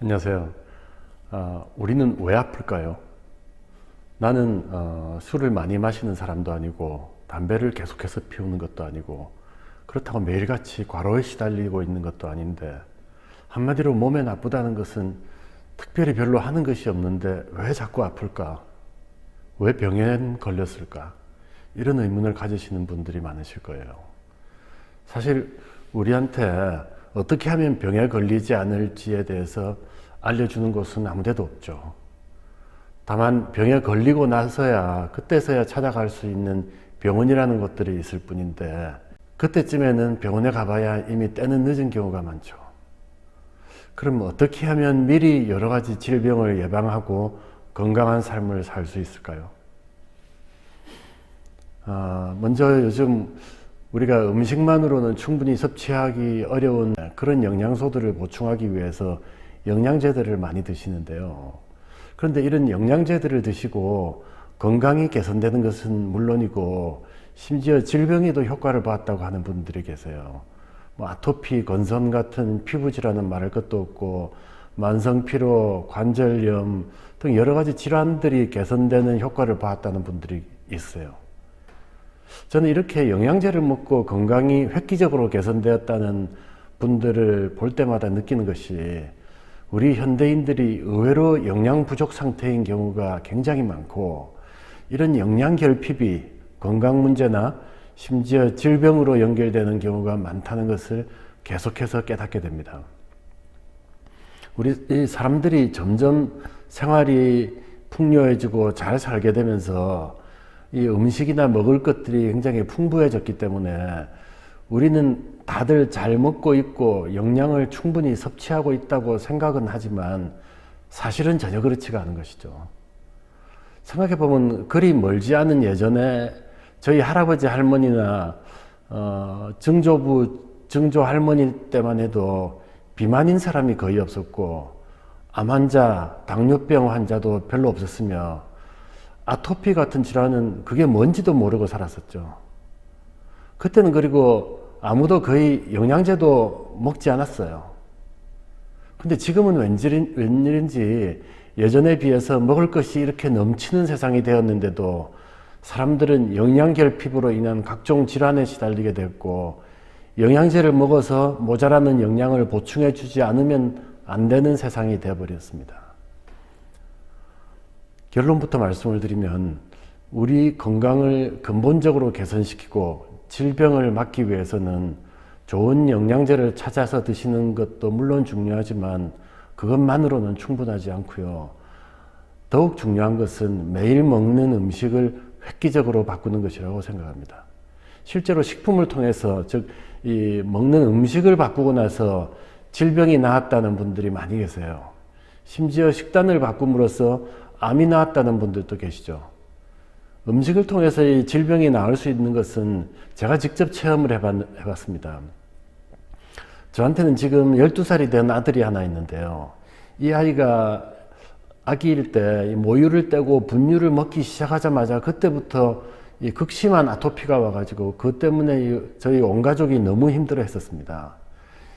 안녕하세요. 우리는 왜 아플까요? 나는 술을 많이 마시는 사람도 아니고 담배를 계속해서 피우는 것도 아니고 그렇다고 매일같이 과로에 시달리고 있는 것도 아닌데 한마디로 몸에 나쁘다는 것은 특별히 별로 하는 것이 없는데 왜 자꾸 아플까? 왜 병에 걸렸을까? 이런 의문을 가지시는 분들이 많으실 거예요. 사실 우리한테 어떻게 하면 병에 걸리지 않을지에 대해서 알려주는 곳은 아무 데도 없죠. 다만 병에 걸리고 나서야 그때서야 찾아갈 수 있는 병원이라는 것들이 있을 뿐인데 그때쯤에는 병원에 가봐야 이미 때는 늦은 경우가 많죠. 그럼 어떻게 하면 미리 여러 가지 질병을 예방하고 건강한 삶을 살 수 있을까요? 먼저 요즘 우리가 음식만으로는 충분히 섭취하기 어려운 그런 영양소들을 보충하기 위해서 영양제들을 많이 드시는데요. 그런데 이런 영양제들을 드시고 건강이 개선되는 것은 물론이고 심지어 질병에도 효과를 봤다고 하는 분들이 계세요. 아토피, 건선 같은 피부질환은 말할 것도 없고 만성피로, 관절염 등 여러 가지 질환들이 개선되는 효과를 봤다는 분들이 있어요. 저는 이렇게 영양제를 먹고 건강이 획기적으로 개선되었다는 분들을 볼 때마다 느끼는 것이 우리 현대인들이 의외로 영양 부족 상태인 경우가 굉장히 많고 이런 영양 결핍이 건강 문제나 심지어 질병으로 연결되는 경우가 많다는 것을 계속해서 깨닫게 됩니다. 우리 사람들이 점점 생활이 풍요해지고 잘 살게 되면서 이 음식이나 먹을 것들이 굉장히 풍부해졌기 때문에 우리는 다들 잘 먹고 있고 영양을 충분히 섭취하고 있다고 생각은 하지만 사실은 전혀 그렇지가 않은 것이죠. 생각해보면 그리 멀지 않은 예전에 저희 할아버지 할머니나 증조부 증조 할머니 때만 해도 비만인 사람이 거의 없었고 암 환자, 당뇨병 환자도 별로 없었으며 아토피 같은 질환은 그게 뭔지도 모르고 살았었죠. 그때는 그리고 아무도 거의 영양제도 먹지 않았어요. 근데 지금은 웬일인지 예전에 비해서 먹을 것이 이렇게 넘치는 세상이 되었는데도 사람들은 영양결핍으로 인한 각종 질환에 시달리게 됐고 영양제를 먹어서 모자라는 영양을 보충해 주지 않으면 안 되는 세상이 되어버렸습니다. 결론부터 말씀을 드리면 우리 건강을 근본적으로 개선시키고 질병을 막기 위해서는 좋은 영양제를 찾아서 드시는 것도 물론 중요하지만 그것만으로는 충분하지 않고요. 더욱 중요한 것은 매일 먹는 음식을 획기적으로 바꾸는 것이라고 생각합니다. 실제로 식품을 통해서 즉 이 먹는 음식을 바꾸고 나서 질병이 나았다는 분들이 많이 계세요. 심지어 식단을 바꿈으로써 암이 나았다는 분들도 계시죠. 음식을 통해서 이 질병이 나을 수 있는 것은 제가 직접 체험을 해봤습니다. 저한테는 지금 12살이 된 아들이 하나 있는데요. 이 아이가 아기일 때 모유를 떼고 분유를 먹기 시작하자마자 그때부터 이 극심한 아토피가 와가지고 그것 때문에 저희 온 가족이 너무 힘들어 했었습니다.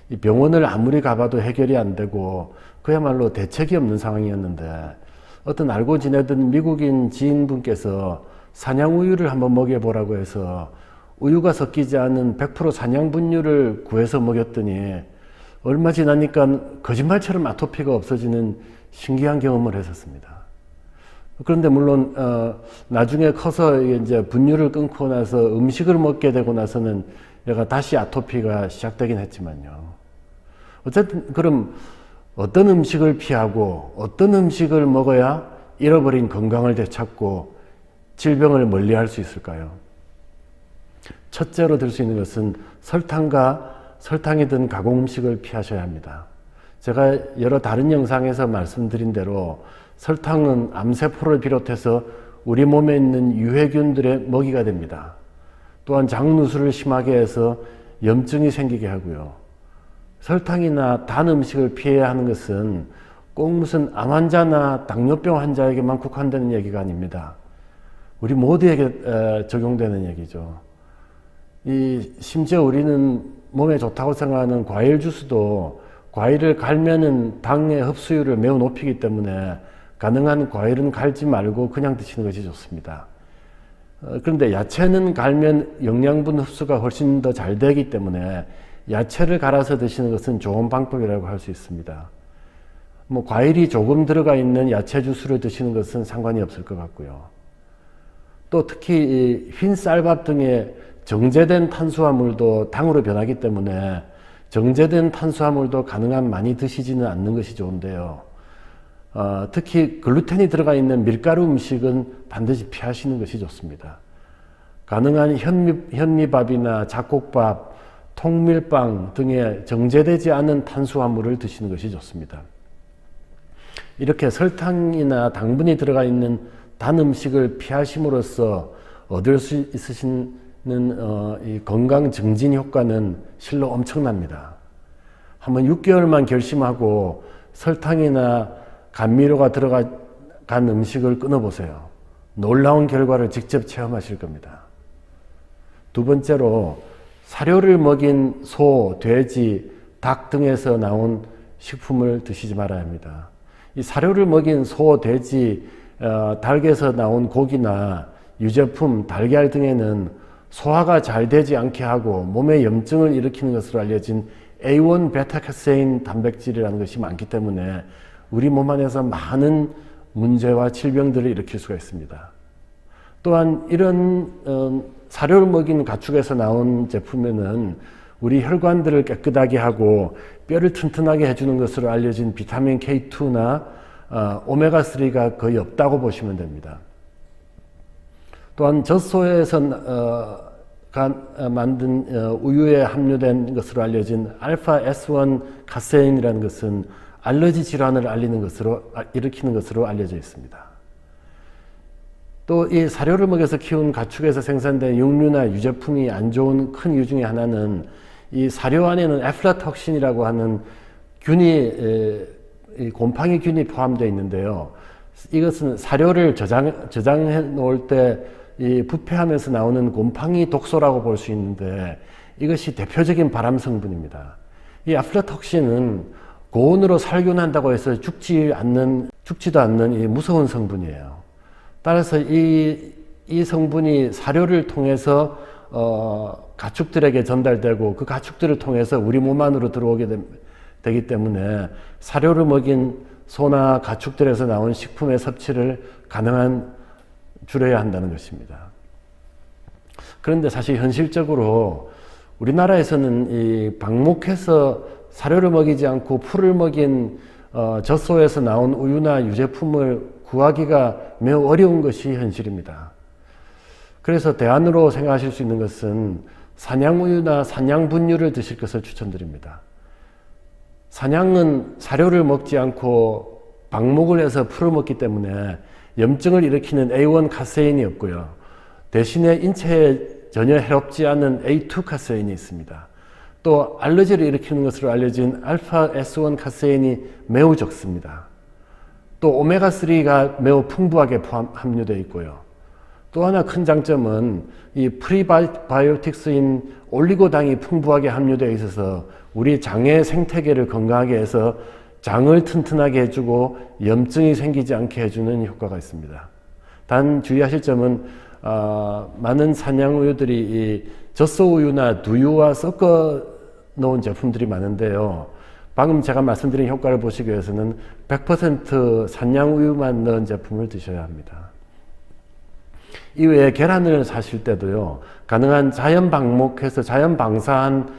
이 병원을 아무리 가봐도 해결이 안 되고 그야말로 대책이 없는 상황이었는데 어떤 알고 지내던 미국인 지인분께서 사냥 우유를 한번 먹여보라고 해서 우유가 섞이지 않은 100% 사냥 분유를 구해서 먹였더니 얼마 지나니까 거짓말처럼 아토피가 없어지는 신기한 경험을 했었습니다. 그런데 물론 나중에 커서 이제 분유를 끊고 나서 음식을 먹게 되고 나서는 얘가 다시 아토피가 시작되긴 했지만요. 어쨌든 그럼 어떤 음식을 피하고 어떤 음식을 먹어야 잃어버린 건강을 되찾고 질병을 멀리할 수 있을까요? 첫째로 들 수 있는 것은 설탕과 설탕이 든 가공 음식을 피하셔야 합니다. 제가 여러 다른 영상에서 말씀드린 대로 설탕은 암세포를 비롯해서 우리 몸에 있는 유해균들의 먹이가 됩니다. 또한 장누수를 심하게 해서 염증이 생기게 하고요. 설탕이나 단 음식을 피해야 하는 것은 꼭 무슨 암 환자나 당뇨병 환자에게만 국한되는 얘기가 아닙니다. 우리 모두에게 적용되는 얘기죠. 심지어 우리는 몸에 좋다고 생각하는 과일 주스도 과일을 갈면은 당의 흡수율을 매우 높이기 때문에 가능한 과일은 갈지 말고 그냥 드시는 것이 좋습니다. 그런데 야채는 갈면 영양분 흡수가 훨씬 더 잘 되기 때문에 야채를 갈아서 드시는 것은 좋은 방법이라고 할 수 있습니다. 뭐 과일이 조금 들어가 있는 야채 주스를 드시는 것은 상관이 없을 것 같고요. 또 특히 흰 쌀밥 등의 정제된 탄수화물도 당으로 변하기 때문에 정제된 탄수화물도 가능한 많이 드시지는 않는 것이 좋은데요. 특히 글루텐이 들어가 있는 밀가루 음식은 반드시 피하시는 것이 좋습니다. 가능한 현미밥이나 잡곡밥, 통밀빵 등의 정제되지 않은 탄수화물을 드시는 것이 좋습니다. 이렇게 설탕이나 당분이 들어가 있는 단 음식을 피하심으로써 얻을 수 있으시는 이 건강 증진 효과는 실로 엄청납니다. 한번 6개월만 결심하고 설탕이나 감미료가 들어간 음식을 끊어보세요. 놀라운 결과를 직접 체험하실 겁니다. 두 번째로 사료를 먹인 소, 돼지, 닭 등에서 나온 식품을 드시지 말아야 합니다. 이 사료를 먹인 소, 돼지, 닭에서 나온 고기나 유제품, 달걀 등에는 소화가 잘 되지 않게 하고 몸에 염증을 일으키는 것으로 알려진 A1 베타카세인 단백질이라는 것이 많기 때문에 우리 몸 안에서 많은 문제와 질병들을 일으킬 수가 있습니다. 또한 이런 사료를 먹인 가축에서 나온 제품에는 우리 혈관들을 깨끗하게 하고 뼈를 튼튼하게 해주는 것으로 알려진 비타민 K2나 오메가3가 거의 없다고 보시면 됩니다. 또한 젖소에서 만든 우유에 함유된 것으로 알려진 알파 S1 카세인이라는 것은 알러지 질환을 일으키는 것으로 알려져 있습니다. 또 이 사료를 먹여서 키운 가축에서 생산된 육류나 유제품이 안 좋은 큰 이유 중에 하나는 이 사료 안에는 애플라톡신이라고 하는 곰팡이 균이 포함되어 있는데요. 이것은 사료를 저장해 놓을 때 이 부패하면서 나오는 곰팡이 독소라고 볼 수 있는데 이것이 대표적인 발암 성분입니다. 이 애플라톡신은 고온으로 살균한다고 해서 죽지도 않는 이 무서운 성분이에요. 따라서 이 성분이 사료를 통해서 가축들에게 전달되고 그 가축들을 통해서 우리 몸 안으로 들어오게 되기 때문에 사료를 먹인 소나 가축들에서 나온 식품의 섭취를 가능한 줄여야 한다는 것입니다. 그런데 사실 현실적으로 우리나라에서는 이 방목해서 사료를 먹이지 않고 풀을 먹인 젖소에서 나온 우유나 유제품을 구하기가 매우 어려운 것이 현실입니다. 그래서 대안으로 생각하실 수 있는 것은 사냥우유나 사냥분유를 드실 것을 추천드립니다. 사냥은 사료를 먹지 않고 방목을 해서 풀을 먹기 때문에 염증을 일으키는 A1 카세인이 없고요. 대신에 인체에 전혀 해롭지 않은 A2 카세인이 있습니다. 또 알러지를 일으키는 것으로 알려진 알파 S1 카세인이 매우 적습니다. 또 오메가3가 매우 풍부하게 함유되어 있고요. 또 하나 큰 장점은 이 프리바이오틱스인 올리고당이 풍부하게 함유되어 있어서 우리 장의 생태계를 건강하게 해서 장을 튼튼하게 해주고 염증이 생기지 않게 해주는 효과가 있습니다. 단 주의하실 점은 많은 사냥우유들이 이 젖소우유나 두유와 섞어 놓은 제품들이 많은데요. 방금 제가 말씀드린 효과를 보시기 위해서는 100% 산양우유만 넣은 제품을 드셔야 합니다. 이외에 계란을 사실 때도요, 가능한 자연 방목해서 자연 방사한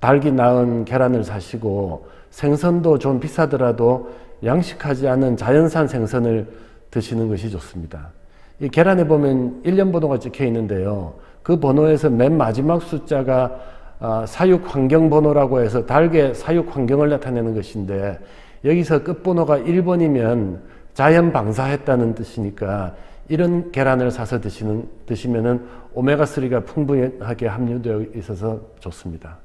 닭이 낳은 계란을 사시고 생선도 좀 비싸더라도 양식하지 않은 자연산 생선을 드시는 것이 좋습니다. 이 계란에 보면 1년 번호가 찍혀 있는데요. 그 번호에서 맨 마지막 숫자가 사육 환경 번호라고 해서 닭의 사육 환경을 나타내는 것인데 여기서 끝번호가 1번이면 자연 방사했다는 뜻이니까 이런 계란을 사서 드시면은 오메가3가 풍부하게 함유되어 있어서 좋습니다.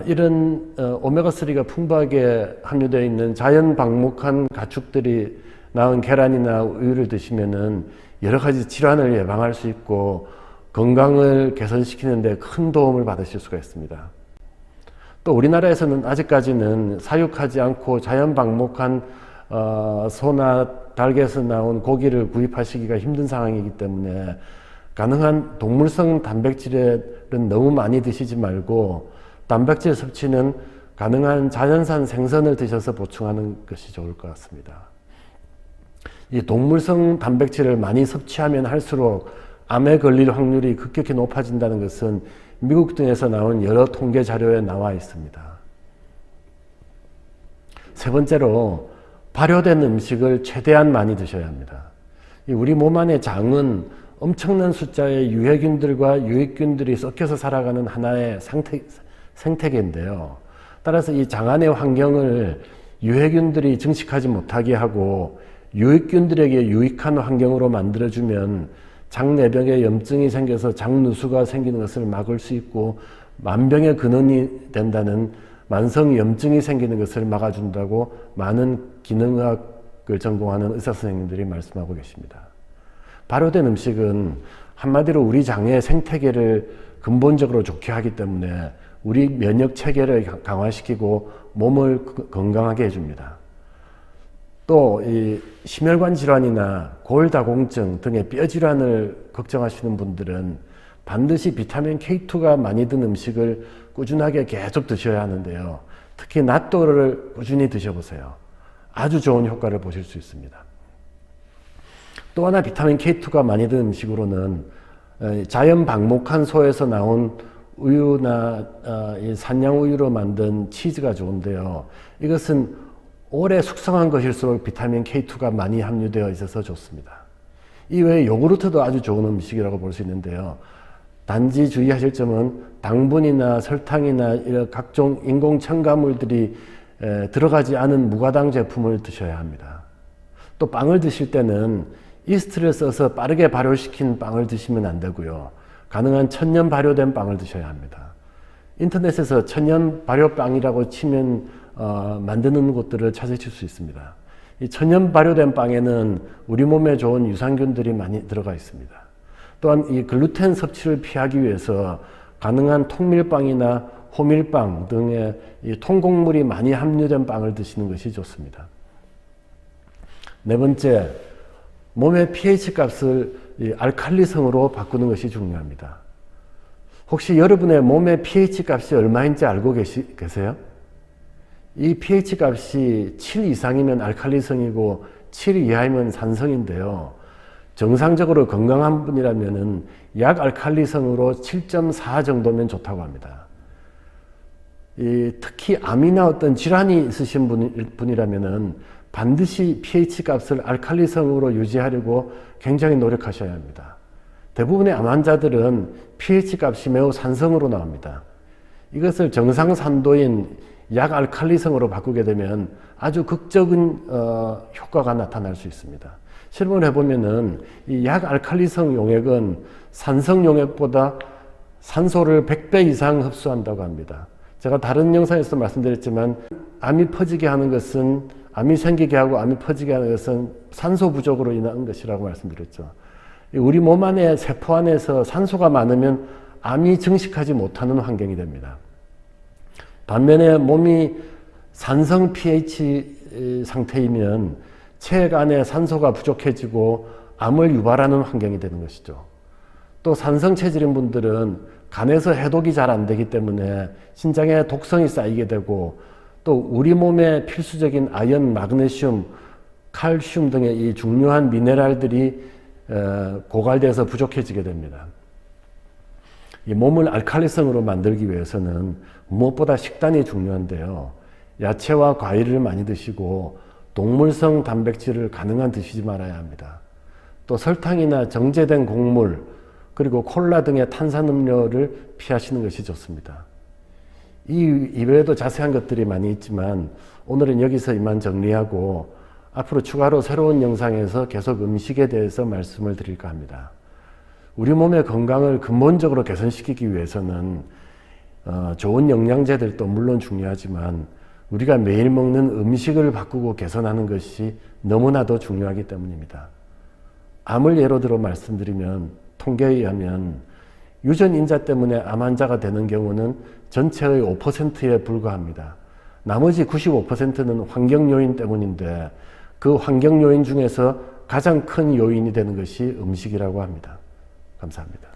이런 오메가3가 풍부하게 함유되어 있는 자연 방목한 가축들이 낳은 계란이나 우유를 드시면은 여러 가지 질환을 예방할 수 있고 건강을 개선시키는 데 큰 도움을 받으실 수가 있습니다. 또 우리나라에서는 아직까지는 사육하지 않고 자연 방목한 소나 닭에서 나온 고기를 구입하시기가 힘든 상황이기 때문에 가능한 동물성 단백질은 너무 많이 드시지 말고 단백질 섭취는 가능한 자연산 생선을 드셔서 보충하는 것이 좋을 것 같습니다. 이 동물성 단백질을 많이 섭취하면 할수록 암에 걸릴 확률이 급격히 높아진다는 것은 미국 등에서 나온 여러 통계 자료에 나와 있습니다. 세 번째로 발효된 음식을 최대한 많이 드셔야 합니다. 우리 몸 안의 장은 엄청난 숫자의 유해균들과 유익균들이 섞여서 살아가는 하나의 생태계인데요. 따라서 이 장 안의 환경을 유해균들이 증식하지 못하게 하고 유익균들에게 유익한 환경으로 만들어주면 장 내벽에 염증이 생겨서 장누수가 생기는 것을 막을 수 있고 만병의 근원이 된다는 만성 염증이 생기는 것을 막아준다고 많은 기능의학을 전공하는 의사 선생님들이 말씀하고 계십니다. 발효된 음식은 한마디로 우리 장의 생태계를 근본적으로 좋게 하기 때문에 우리 면역 체계를 강화시키고 몸을 건강하게 해줍니다. 또 이 심혈관 질환이나 골다공증 등의 뼈 질환을 걱정하시는 분들은 반드시 비타민 K2가 많이 든 음식을 꾸준하게 계속 드셔야 하는데요. 특히 낫또를 꾸준히 드셔보세요. 아주 좋은 효과를 보실 수 있습니다. 또 하나 비타민 K2가 많이 든 음식으로는 자연 방목한 소에서 나온 우유나 산양 우유로 만든 치즈가 좋은데요. 이것은 오래 숙성한 것일수록 비타민 K2가 많이 함유되어 있어서 좋습니다. 이외에 요구르트도 아주 좋은 음식이라고 볼 수 있는데요. 단지 주의하실 점은 당분이나 설탕이나 이런 각종 인공 첨가물들이 들어가지 않은 무가당 제품을 드셔야 합니다. 또 빵을 드실 때는 이스트를 써서 빠르게 발효시킨 빵을 드시면 안 되고요. 가능한 천년 발효된 빵을 드셔야 합니다. 인터넷에서 천년 발효빵이라고 치면 만드는 곳들을 찾으실 수 있습니다. 이 천연 발효된 빵에는 우리 몸에 좋은 유산균들이 많이 들어가 있습니다. 또한 이 글루텐 섭취를 피하기 위해서 가능한 통밀빵이나 호밀빵 등의 이 통곡물이 많이 함유된 빵을 드시는 것이 좋습니다. 네 번째, 몸의 pH 값을 알칼리성으로 바꾸는 것이 중요합니다. 혹시 여러분의 몸의 pH 값이 얼마인지 알고 계세요? 이 pH 값이 7 이상이면 알칼리성이고 7 이하이면 산성인데요. 정상적으로 건강한 분이라면 약 알칼리성으로 7.4 정도면 좋다고 합니다. 특히 암이나 어떤 질환이 있으신 분이라면 반드시 pH 값을 알칼리성으로 유지하려고 굉장히 노력하셔야 합니다. 대부분의 암 환자들은 pH 값이 매우 산성으로 나옵니다. 이것을 정상 산도인 약 알칼리성으로 바꾸게 되면 아주 극적인 효과가 나타날 수 있습니다. 실험을 해보면은 이 약 알칼리성 용액은 산성 용액보다 산소를 100배 이상 흡수한다고 합니다. 제가 다른 영상에서 말씀드렸지만 암이 퍼지게 하는 것은 암이 생기게 하고 암이 퍼지게 하는 것은 산소 부족으로 인한 것이라고 말씀드렸죠. 우리 몸 안에 세포 안에서 산소가 많으면 암이 증식하지 못하는 환경이 됩니다. 반면에 몸이 산성 pH 상태이면 체액 안에 산소가 부족해지고 암을 유발하는 환경이 되는 것이죠. 또 산성 체질인 분들은 간에서 해독이 잘 안 되기 때문에 신장에 독성이 쌓이게 되고 또 우리 몸에 필수적인 아연, 마그네슘, 칼슘 등의 이 중요한 미네랄들이 고갈돼서 부족해지게 됩니다. 이 몸을 알칼리성으로 만들기 위해서는 무엇보다 식단이 중요한데요. 야채와 과일을 많이 드시고 동물성 단백질을 가능한 드시지 말아야 합니다. 또 설탕이나 정제된 곡물 그리고 콜라 등의 탄산음료를 피하시는 것이 좋습니다. 이 이외에도 자세한 것들이 많이 있지만 오늘은 여기서 이만 정리하고 앞으로 추가로 새로운 영상에서 계속 음식에 대해서 말씀을 드릴까 합니다. 우리 몸의 건강을 근본적으로 개선시키기 위해서는 좋은 영양제들도 물론 중요하지만 우리가 매일 먹는 음식을 바꾸고 개선하는 것이 너무나도 중요하기 때문입니다. 암을 예로 들어 말씀드리면 통계에 의하면 유전 인자 때문에 암 환자가 되는 경우는 전체의 5%에 불과합니다. 나머지 95%는 환경 요인 때문인데 그 환경 요인 중에서 가장 큰 요인이 되는 것이 음식이라고 합니다. 감사합니다.